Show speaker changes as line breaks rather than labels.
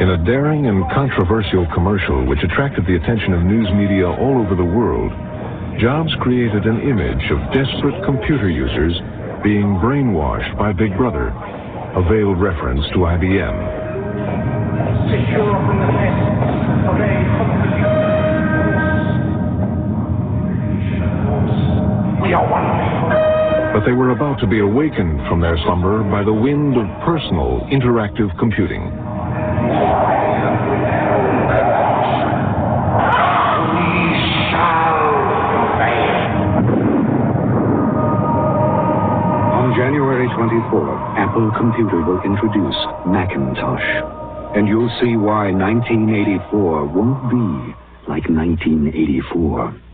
In a daring and controversial commercial which attracted the attention of news media all over the world, Jobs created an image of desperate computer users being brainwashed by Big Brother, a veiled reference to IBM.
Secure from the head of a we are one.
But they were about to be awakened from their slumber by the wind of personal, interactive computing.
January 24th, Apple Computer will introduce Macintosh. And you'll see why 1984 won't be like 1984.